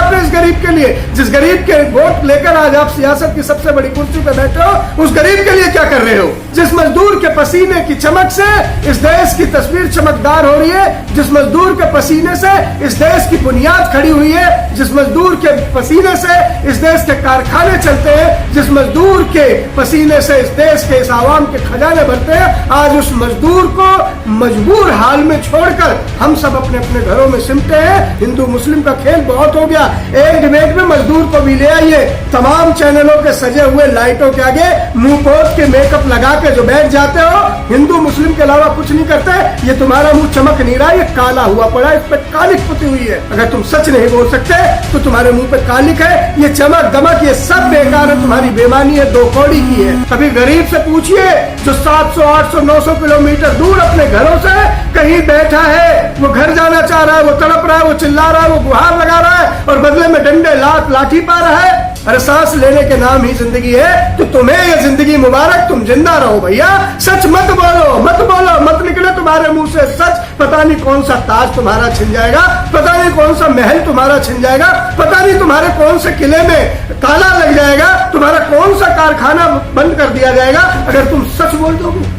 आपने इस गरीब के लिए? जिस गरीब के वोट लेकर आज आप सियासत की सबसे बड़ी कुर्सी पर बैठे हो, उस गरीब के लिए क्या कर रहे हो? जिस मजदूर के पसीने की चमक से इस देश की तस्वीर चमकदार हो रही है, जिस मजदूर के पसीने से इस देश की बुनियाद खड़ी हुई है, जिस मजदूर के पसीने से इस देश के कारखाने चलते हैं, जिस मजदूर के पसीने से इस देश के, इस आवाम के खजाने भरते हैं, आज उस मजदूर को मजबूर हाल में छोड़कर हम सब अपने अपने घरों में सिमटे हैं। हिंदू मुस्लिम का खेल बहुत हो गया। एक डिबेट में मजदूर को भी ले आइए, तमाम चैनलों के सजे हुए लाइटों के आगे मुंह पोत के मेकअप लगा के जो बैठ जाते हो, हिंदू मुस्लिम के अलावा कुछ नहीं करते। ये तुम्हारा मुंह चमक नहीं रहा, ये काला हुआ पड़ा, इस पर कालिक पुती हुई है। अगर तुम सच नहीं बोल सकते तो तुम्हारे मुंह पे कालिक है। ये चमक दमक ये सब बेकार है, तुम्हारी बेईमानी है, दो कौड़ी की है। कभी गरीब से पूछिए जो 700, 800, 900 किलोमीटर दूर अपने घरों से कहीं बैठा है, वो घर जाना चाह रहा है, वो तड़प रहा है, वो चिल्ला रहा है, वो गुहार लगा रहा है और बदले में डंडे लाठी पा रहा है। अरे सांस लेने के नाम ही जिंदगी है, तो तुम्हें ये जिंदगी मुबारक, तुम जिंदा रहो भैया। सच मत बोलो, मत बोलो, मत निकले तुम्हारे मुंह से सच। पता नहीं कौन सा ताज तुम्हारा छिन जाएगा, पता नहीं कौन सा महल तुम्हारा छिन जाएगा, पता नहीं तुम्हारे कौन से किले में ताला लग जाएगा, तुम्हारा कौन सा कारखाना बंद कर दिया जाएगा अगर तुम सच बोल दोगे।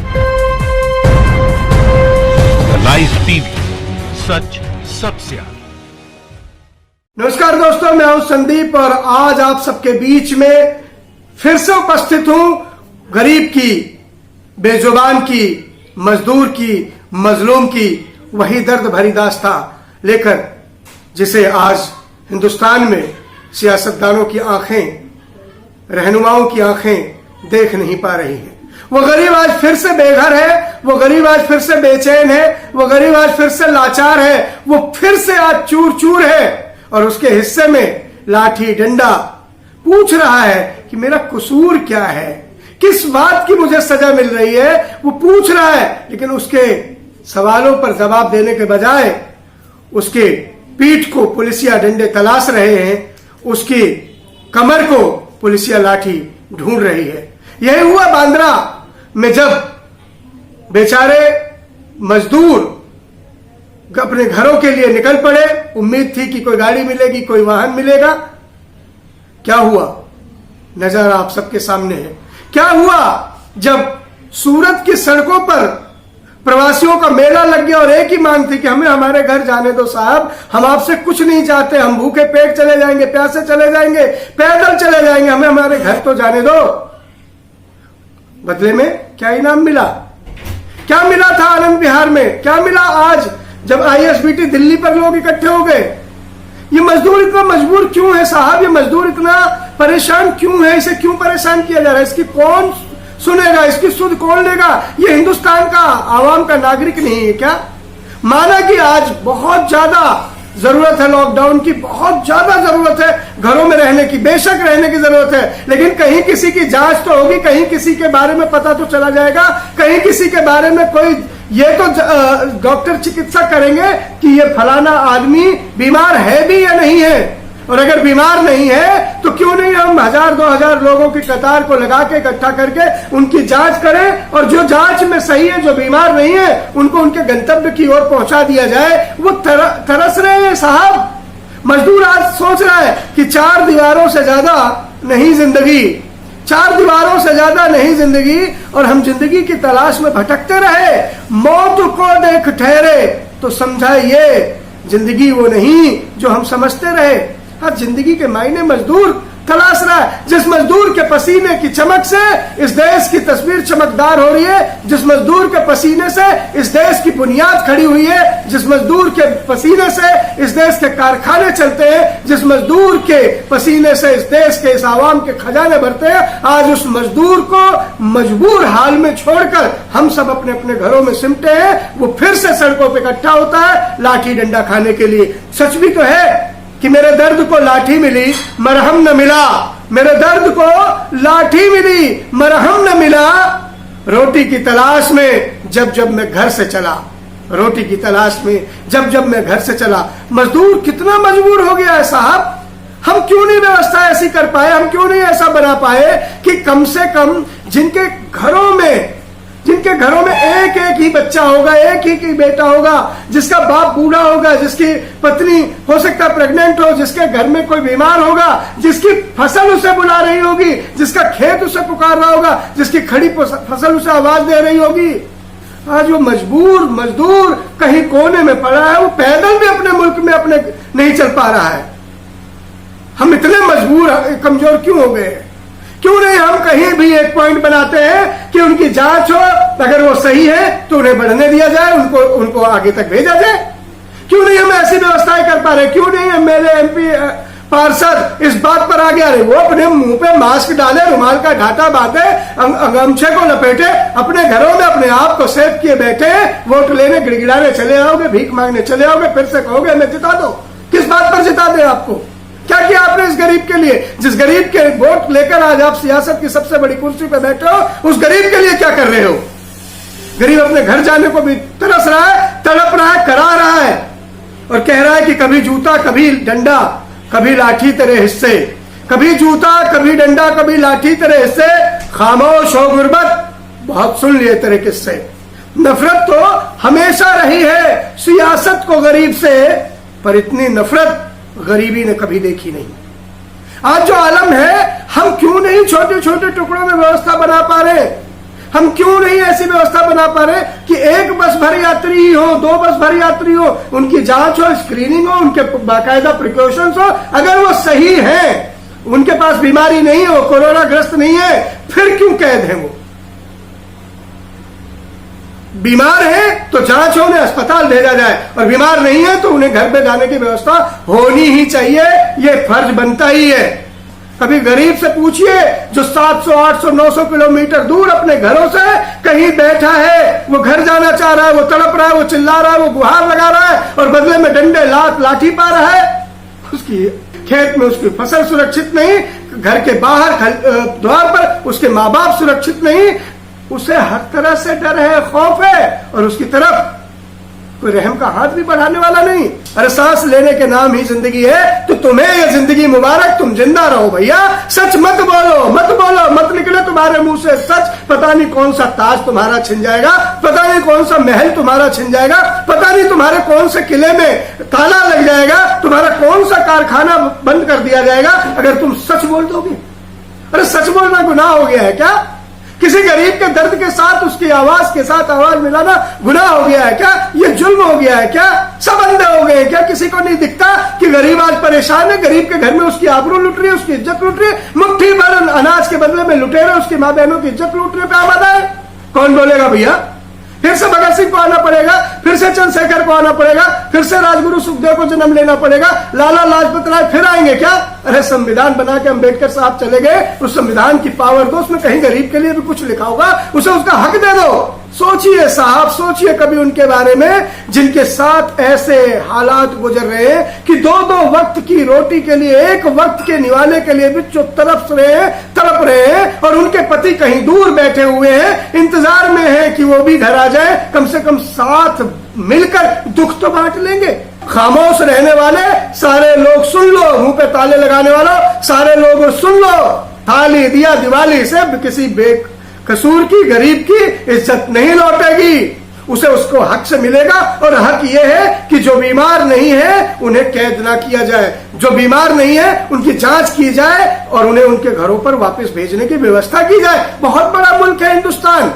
लाइव टीवी, सच सबसे आगे। नमस्कार दोस्तों, मैं हूं संदीप और आज आप सबके बीच में फिर से उपस्थित हूं गरीब की, बेजुबान की, मजदूर की, मजलूम की वही दर्द भरी दास्तां लेकर, जिसे आज हिंदुस्तान में सियासतदानों की आंखें, रहनुमाओं की आंखें देख नहीं पा रही हैं। वो गरीब आज फिर से बेघर है, वो गरीब आज फिर से बेचैन है, वो गरीब आज फिर से लाचार है, वो फिर से आज चूर चूर है और उसके हिस्से में लाठी डंडा पूछ रहा है कि मेरा कसूर क्या है, किस बात की मुझे सजा मिल रही है, वो पूछ रहा है। लेकिन उसके सवालों पर जवाब देने के बजाय उसके पीठ को पुलिसिया डंडे तलाश रहे हैं, उसकी कमर को पुलिसिया लाठी ढूंढ रही है। यही हुआ बांद्रा में जब बेचारे मजदूर अपने घरों के लिए निकल पड़े। उम्मीद थी कि कोई गाड़ी मिलेगी, कोई वाहन मिलेगा। क्या हुआ नजर आप सबके सामने है। क्या हुआ जब सूरत की सड़कों पर प्रवासियों का मेला लग गया और एक ही मांग थी कि हमें हमारे घर जाने दो साहब, हम आपसे कुछ नहीं चाहते, हम भूखे पेट चले जाएंगे, प्यासे चले जाएंगे, पैदल चले जाएंगे, हमें हमारे घर तो जाने दो। बदले में क्या इनाम मिला? क्या मिला था आनंद विहार में? क्या मिला आज जब ISBT दिल्ली पर लोग इकट्ठे हो गए? ये मजदूर इतना मजबूर क्यों है साहब? ये मजदूर इतना परेशान क्यों है? इसे क्यों परेशान किया जा रहा है? इसकी कौन सुनेगा? इसकी सुध कौन लेगा? ये हिंदुस्तान का, आवाम का नागरिक नहीं है क्या? माना कि आज बहुत ज्यादा जरूरत है लॉकडाउन की, बहुत ज्यादा जरूरत है घरों में रहने की, बेशक रहने की जरूरत है, लेकिन कहीं किसी की जांच तो होगी, कहीं किसी के बारे में पता तो चला जाएगा, कहीं किसी के बारे में कोई ये तो डॉक्टर चिकित्सा करेंगे कि ये फलाना आदमी बीमार है भी या नहीं है। और अगर बीमार नहीं है तो क्यों नहीं हम 1000-2000 लोगों की कतार को लगा के इकट्ठा करके उनकी जांच करें, और जो जांच में सही है, जो बीमार नहीं है, उनको उनके गंतव्य की ओर पहुंचा दिया जाए। वो तरस रहे हैं साहब। मजदूर आज सोच रहा है कि 4 दीवारों से ज्यादा नहीं जिंदगी, 4 दीवारों से ज्यादा नहीं जिंदगी, और हम जिंदगी की तलाश में भटकते रहे। मौत को देख ठहरे तो समझा ये जिंदगी वो नहीं जो हम समझते रहे। हाँ, जिंदगी के मायने मजदूर तलाश रहा है। जिस मजदूर के पसीने की चमक से इस देश की तस्वीर चमकदार हो रही है, जिस मजदूर के पसीने से इस देश की बुनियाद खड़ी हुई है, जिस मजदूर के पसीने से इस देश के कारखाने चलते हैं, जिस मजदूर के पसीने से इस देश के, इस आवाम के खजाने भरते हैं, आज उस मजदूर को मजबूर हाल में छोड़कर हम सब अपने अपने घरों में सिमटे हैं। वो फिर से सड़कों पर इकट्ठा होता है लाठी डंडा खाने के लिए। सच भी तो है कि मेरे दर्द को लाठी मिली, मरहम न मिला। मेरे दर्द को लाठी मिली, मरहम न मिला। रोटी की तलाश में जब जब मैं घर से चला, रोटी की तलाश में जब जब मैं घर से चला। मजदूर कितना मजबूर हो गया है साहब। हम क्यों नहीं व्यवस्था ऐसी कर पाए, हम क्यों नहीं ऐसा बना पाए कि कम से कम जिनके घरों में जिनके घरों में एक एक ही बच्चा होगा, एक ही बेटा होगा, जिसका बाप बूढ़ा होगा, जिसकी पत्नी हो सकता है प्रेग्नेंट हो, जिसके घर में कोई बीमार होगा, जिसकी फसल उसे बुला रही होगी, जिसका खेत उसे पुकार रहा होगा, जिसकी खड़ी फसल उसे आवाज दे रही होगी। आज वो मजदूर कहीं कोने में पड़ा है, वो पैदल भी अपने मुल्क में अपने नहीं चल पा रहा है। हम इतने मजबूर कमजोर क्यों हो गए? क्यों नहीं हम कहीं भी एक पॉइंट बनाते हैं कि उनकी जांच हो, अगर वो सही है तो उन्हें बढ़ने दिया जाए, उनको आगे तक भेजा जाए? क्यों नहीं हम ऐसी व्यवस्थाएं कर पा रहे? क्यों नहीं मेरे एमपी पार्षद इस बात पर आगे आ रहे? वो अपने मुंह पे मास्क डाले, रुमाल का ढाटा बांधे, गमछे को लपेटे, अपने घरों में अपने आप को सेफ किए बैठे, वोट लेने गिड़गिड़ाने चले आओगे, भीख मांगने चले आओगे, फिर से कहोगे हमें जिता दो। किस बात पर जिता दे? आपको क्या किया आपने इस गरीब के लिए? जिस गरीब के वोट लेकर आज आप सियासत की सबसे बड़ी कुर्सी पर बैठे हो, उस गरीब के लिए क्या कर रहे हो? गरीब अपने घर जाने को भी तरस रहा है, तड़प रहा है, करा रहा है और कह रहा है कि कभी जूता, कभी डंडा, कभी लाठी तेरे हिस्से, कभी जूता, कभी डंडा, कभी लाठी तेरे हिस्से, खामोश हो गुर्बत, बहुत सुन लिए तेरे किस्से। नफरत तो हमेशा रही है सियासत को गरीब से, पर इतनी नफरत गरीबी ने कभी देखी नहीं। आज जो आलम है, हम क्यों नहीं छोटे छोटे टुकड़ों में व्यवस्था बना पा रहे? हम क्यों नहीं ऐसी व्यवस्था बना पा रहे कि एक बस भर यात्री ही हो, 2 बस भर यात्री हो, उनकी जांच हो, स्क्रीनिंग हो, उनके बाकायदा प्रिकॉशंस हो, अगर वो सही हैं, उनके पास बीमारी नहीं हो, कोरोना ग्रस्त नहीं है, फिर क्यों कैद है? वो बीमार है तो जांच हो, उन्हें अस्पताल भेजा जाए, और बीमार नहीं है तो उन्हें घर पे जाने की व्यवस्था होनी ही चाहिए, ये फर्ज बनता ही है। कभी गरीब से पूछिए जो 700, 800, 900 किलोमीटर दूर अपने घरों से कहीं बैठा है, वो घर जाना चाह रहा है, वो तड़प रहा है, वो चिल्ला रहा है, वो गुहार लगा रहा है, और बदले में डंडे लाठी पा रहा है। उसकी खेत में उसकी फसल सुरक्षित नहीं, घर के बाहर द्वार पर उसके माँ बाप सुरक्षित नहीं, उसे हर तरह से डर है, खौफ है, और उसकी तरफ कोई रहम का हाथ भी बढ़ाने वाला नहीं। अरे सांस लेने के नाम ही जिंदगी है, तो तुम्हें ये जिंदगी मुबारक, तुम जिंदा रहो भैया। सच मत बोलो, मत निकले तुम्हारे मुंह से सच। पता नहीं कौन सा ताज तुम्हारा छिन जाएगा, पता नहीं कौन सा महल तुम्हारा छिन जाएगा, पता नहीं तुम्हारे कौन से किले में ताला लग जाएगा, तुम्हारा कौन सा कारखाना बंद कर दिया जाएगा अगर तुम सच बोल दोगे। अरे सच बोलना गुनाह हो गया है क्या? किसी गरीब के दर्द के साथ उसकी आवाज के साथ आवाज मिलाना गुनाह हो गया है क्या? ये जुल्म हो गया है क्या? सब अंधे हो गए हैं क्या? किसी को नहीं दिखता कि गरीब आज परेशान है, गरीब के घर में उसकी आबरू लुट रही है, उसकी इज्जत लुट रही है, मुट्ठी भर अनाज के बदले में लुटेरे उसकी माँ बहनों की इज्जत लूटने पे आमादा है। कौन बोलेगा भैया? फिर से भगत सिंह को आना पड़ेगा, फिर से चंद्रशेखर को आना पड़ेगा, फिर से राजगुरु सुखदेव को जन्म लेना पड़ेगा, लाला लाजपत राय फिर आएंगे क्या? अरे संविधान बना के अम्बेडकर साहब चले गए, उस संविधान की पावर दो, उसमें कहीं गरीब के लिए भी कुछ लिखा होगा, उसे उसका हक दे दो। सोचिए साहब, सोचिए कभी उनके बारे में जिनके साथ ऐसे हालात गुजर रहे हैं कि 2-2 वक्त की रोटी के लिए, एक वक्त के निवाले के लिए भी तड़प रहे हैं, और उनके पति कहीं दूर बैठे हुए हैं, इंतजार में है कि वो भी घर आ जाए, कम से कम साथ मिलकर दुख तो बांट लेंगे। खामोश रहने वाले सारे लोग सुन लो, मुंह पे ताले लगाने वालों सारे लोग सुन लो, थाली दिया दिवाली से किसी बेकसूर की गरीब की इज्जत नहीं लौटेगी, उसे उसको हक से मिलेगा। और हक ये है कि जो बीमार नहीं है उन्हें कैद ना किया जाए, जो बीमार नहीं है उनकी जांच की जाए और उन्हें उनके घरों पर वापस भेजने की व्यवस्था की जाए। बहुत बड़ा मुल्क है हिंदुस्तान,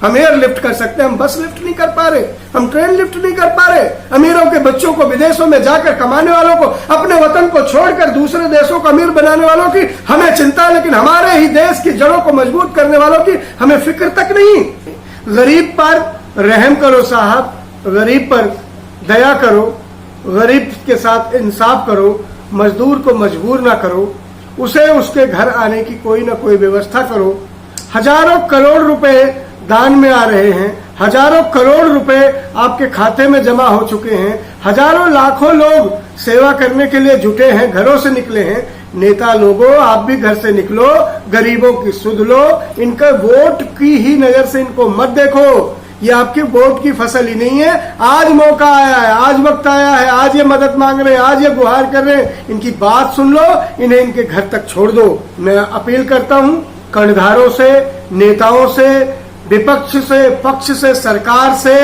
हम एयर लिफ्ट कर सकते हैं, हम बस लिफ्ट नहीं कर पा रहे, हम ट्रेन लिफ्ट नहीं कर पा रहे। अमीरों के बच्चों को, विदेशों में जाकर कमाने वालों को, अपने वतन को छोड़कर दूसरे देशों को अमीर बनाने वालों की हमें चिंता है, लेकिन हमारे ही देश की जड़ों को मजबूत करने वालों की हमें फिक्र तक नहीं। गरीब पर रहम करो साहब, गरीब पर दया करो, गरीब के साथ इंसाफ करो, मजदूर को मजबूर ना करो, उसे उसके घर आने की कोई ना कोई व्यवस्था करो। हजारों करोड़ रुपए दान में आ रहे हैं, हजारों करोड़ रुपए आपके खाते में जमा हो चुके हैं, हजारों लाखों लोग सेवा करने के लिए जुटे हैं, घरों से निकले हैं। नेता लोगों, आप भी घर से निकलो, गरीबों की सुध लो, इनका वोट की ही नजर से इनको मत देखो। ये आपके वोट की फसल ही नहीं है। आज मौका आया है, आज वक्त आया है, आज ये मदद मांग रहे हैं, आज ये गुहार कर रहे हैं, इनकी बात सुन लो, इन्हें इनके घर तक छोड़ दो। मैं अपील करता हूं कर्णधारों से, नेताओं से, विपक्ष से, पक्ष से, सरकार से,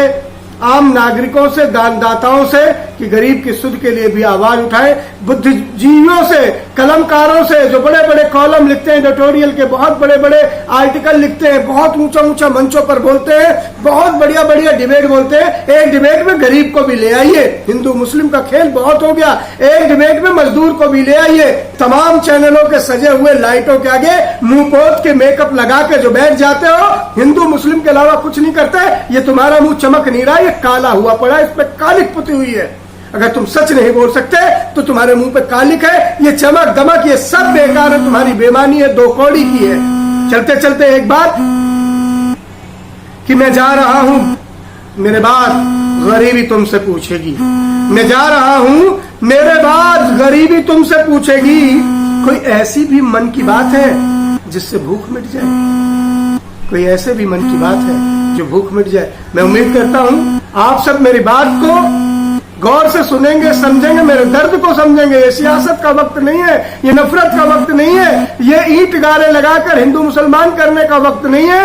आम नागरिकों से, दानदाताओं से कि गरीब की सुध के लिए भी आवाज उठाएं, बुद्धिजीवियों से, कलमकारों से जो बड़े बड़े कॉलम लिखते हैं, एडिटोरियल के बहुत बड़े बड़े आर्टिकल लिखते हैं, बहुत ऊंचा ऊंचा मंचों पर बोलते हैं, बहुत बढ़िया बढ़िया डिबेट बोलते हैं, एक डिबेट में गरीब को भी ले आइए। हिंदू मुस्लिम का खेल बहुत हो गया, एक डिबेट में मजदूर को भी ले आइए। तमाम चैनलों के सजे हुए लाइटों के आगे मुंह पोत के मेकअप लगा के जो बैठ जाते हो, हिंदू मुस्लिम के अलावा कुछ नहीं करते, ये तुम्हारा मुंह चमक नहीं रहा, ये काला हुआ पड़ा, इस पे कालिक पुती हुई है। अगर तुम सच नहीं बोल सकते तो तुम्हारे मुंह पे कालिक है, ये चमक दमक ये सब बेकार है, तुम्हारी बेमानी है, दो कौड़ी की है। चलते चलते एक बात कि मैं जा रहा हूं, मेरे बाद गरीबी तुमसे पूछेगी, मैं जा रहा हूं, मेरे बाद गरीबी तुमसे पूछेगी। कोई ऐसी भी मन की बात है जिससे भूख मिट जाए? कोई ऐसे भी मन की बात है जो भूख मिट जाए? मैं उम्मीद करता हूं आप सब मेरी बात को गौर से सुनेंगे, समझेंगे, मेरे दर्द को समझेंगे। ये सियासत का वक्त नहीं है, ये नफरत का वक्त नहीं है, ये ईंट गारे लगाकर हिंदू मुसलमान करने का वक्त नहीं है।